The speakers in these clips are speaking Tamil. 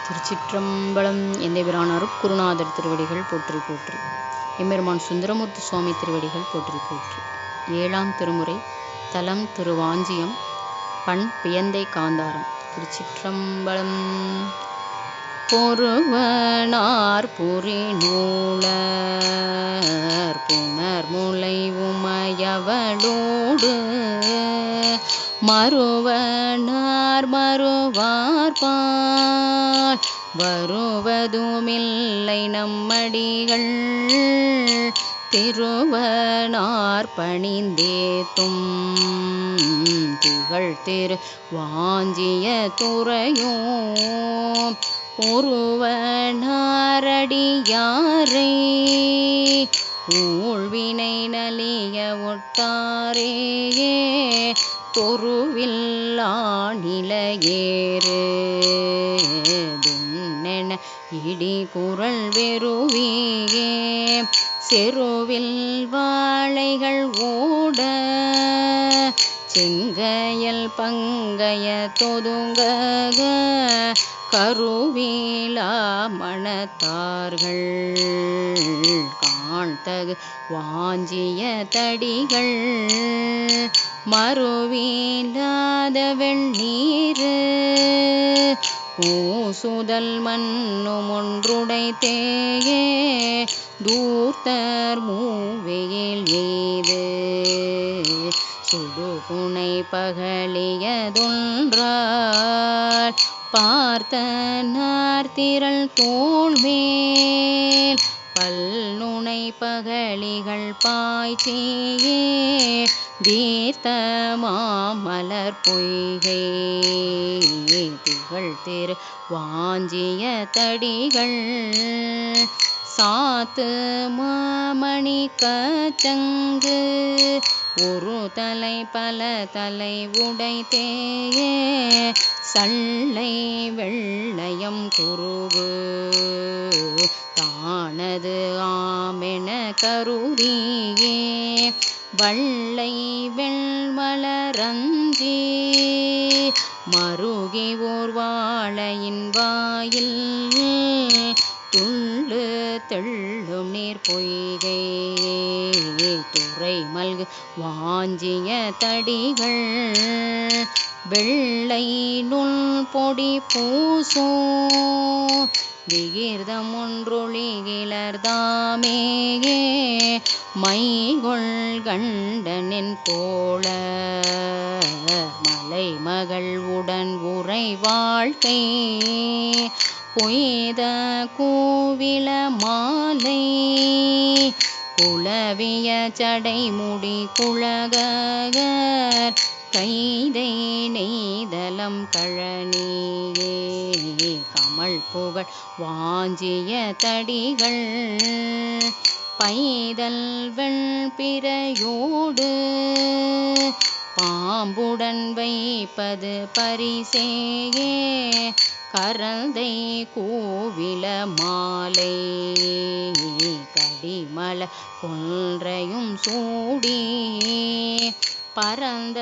திருச்சிற்றம்பலம். எந்தைபிரான் அருட்குருநாதர் திருவடிகள் போற்றி போற்றி. எம்பெருமான் சுந்தரமூர்த்தி சுவாமி திருவடிகள் போற்றி போற்றி. 7ஆம் திருமுறை. தலம் திருவாஞ்சியம். பண் பியந்தை காந்தாரம். திருச்சிற்றம்பலம். பொருவனார் புரிநூலர் புணர்முலை உமையவளோடு மறுவனார் மறுவார்பால் வருவதுமில்லை நம்மடிகள் திருவனார் பணிந்தேத்தும் திகழ் திரு வாஞ்சிய துறையோம் ஒருவனாரடியாரை ஊழ்வினை நலிய ஒட்டாரேயே தொருவில்லா நிலையேறு துண்ணென இடி குரல் வெறுவியே செருவில் வாழைகள் ஓட செங்கையல் பங்கைய தொதுங்க கருவிலா மணத்தார்கள் காண்தகு வாஞ்சிய தடிகள் மறுவிலாத வெண்ணீரு ஊசுதல் மண்ணும் ஒன்றுடைத்தேயே தூர்த்தர் மூவையில் எய்து சுடுகுணை பகலியதொன்றால் பார்த்தனார் திரள் தோள்மேல் பல்நுனை பகலிகள் பாய்ச்சியே தீர்த்த மாமலர் பொய்கை திகழ் திரு வாஞ்சிய தடிகள் சாத்து மாமணி கச்சங்கு ஒரு தலை பல தலை உடைத்தேயே சல்லை வெள்ளயம் குருகு தானது ஆமென கருதியே வள்ளை வெண்மலரஞ்சி மருகி ஓர் வாழையின் வாயில் துள்ளு தெள்ளும் நீர் பொய்கை துறை மல்கு வாஞ்சிய தடிகள் வெள்ளை நுள் பொடி பூசோ விகிர்தம் ஒன்றொழிகிலர்தாமேயே மைகொள் கண்டனின் தோழ மலை மகள் உடன் உரை வாழ்க்கை பொய்த கோவில மாலை குலவிய சடை முடி குழகர் கைதை நெய்தலம் கழனியே கமல் புகழ் வாஞ்சிய தடிகள் பைதல் வெண்பிறையோடு பாம்புடன் வைப்பது பரிசேயே கரந்தை கோவில மாலை கடிமல கொன்றையும் சூடி பரந்த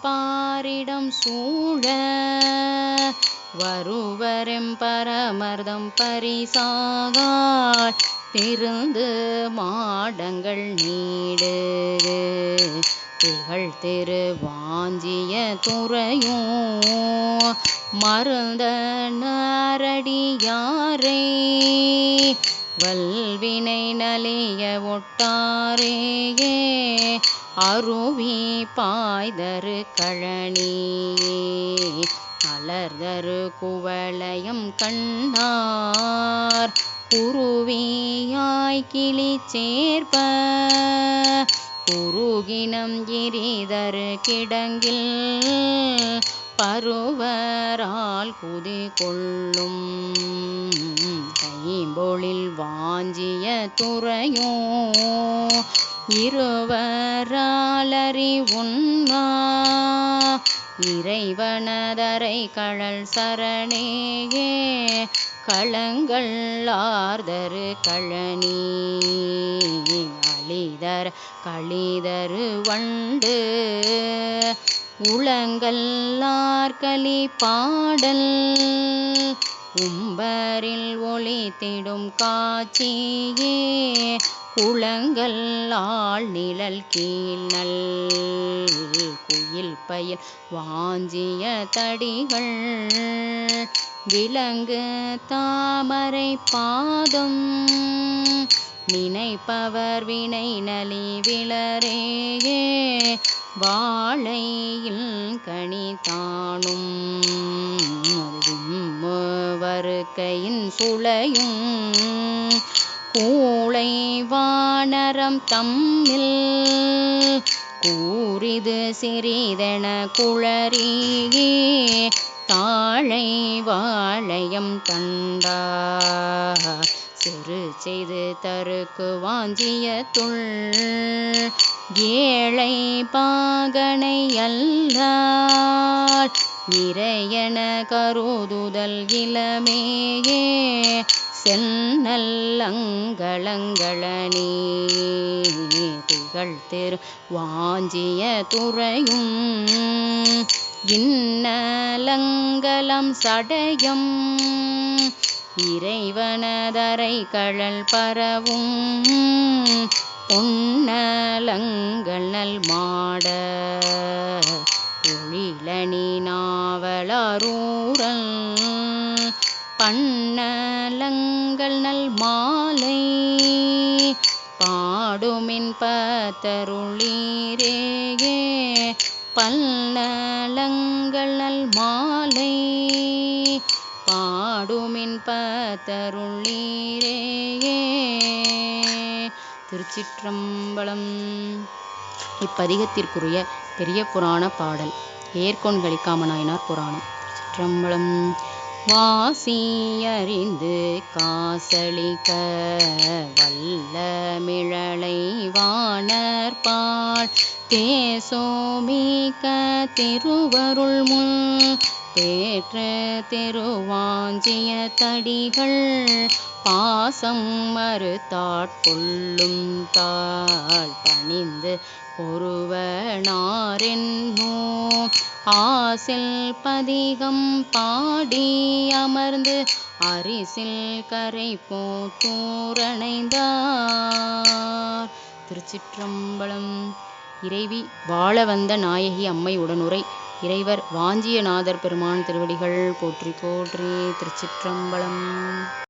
பாரிடம் சூழ வருவரெம் பரமர்தம் பரிசாகால் திருந்து மாடங்கள் நீடு திகழ் திரு வாஞ்சிய துறையோ மருந்த நாரடியாரை வல்வினை நலிய ஒட்டாரேயே அருவி பாய்தரு கழனியே அலர்தரு குவளையம் கண்ணார் குருவியாய் கிளி சேர்ப்ப குருகினம் எரிதரு கிடங்கில் பருவரால் குதி கொள்ளும் கைம்பொழில் வாஞ்சிய துறையோ இருவராலறி உண்ணா இறைவனதரை கழல் சரணேயே களங்கள் ஆர்தரு கழனி அழிதர களிதரு வண்டு உளங்கல்லார் களி பாடல் உம்பரில் ஒளித்திடும் காட்சியே குளங்கள் ஆள் நிழல் கீழ் நல் குயில் பயில் வாஞ்சிய தடிகள் விலங்கு தாமரை பாதம் நினைப்பவர் வினை நலிவிலரே வாழையில் கனி தானும் வருக்கையின் சுளையும் கூளை வானரம் தம்மில் கூறிது சிறிதென குளறியே தாழை வாழையம் தண்டா சிறு செய்து தருக்கு வாஞ்சியத்துள் ஏழை பாகனை அல்லால் இறையென கருதுதல் இளமேயே செந்நல்லங்களங்களனே திகழ் திரு வாஞ்சிய துறையும் இன்னலங்கலம் சடையம் இறைவனதரை கழல் பரவும் பொன்னலங்கள் நல் மாட பொழிலணி நாவலரூரல் பன்னலங்கள் நல் மாலை பாடுமின் பத்தருளீரே பல்நலங்கள் நல் மாலை பாடுமின் பத்தருளீரே. திருச்சிற்றம்பலம். இப்பதிகத்திற்குரிய பெரிய புராண பாடல் ஏர்கோன் கலிக்காமநாயனார் புராணம். திருச்சிற்றம்பலம். வாசியறிந்து காசளிக்க வல்லமிழலை வாணர்பால் தேசோமிக்க திருவருள் முன் பேற்று திருவாஞ்சிய தடிகள் பாசம் மறுத்தாட்கொள்ளும் தாள் பணிந்து ஒருவனாரென்னோ ஆசில் பதிகம் பாடி அமர்ந்து அரிசில் கரை போத்தூரணைந்தார். திருச்சிற்றம்பலம். இறைவி வாழ வந்த நாயகி அம்மை உடனுரை இறைவர் வாஞ்சியநாதர் பெருமான் திருவடிகள் போற்றி போற்றி. திருச்சிற்றம்பலம்.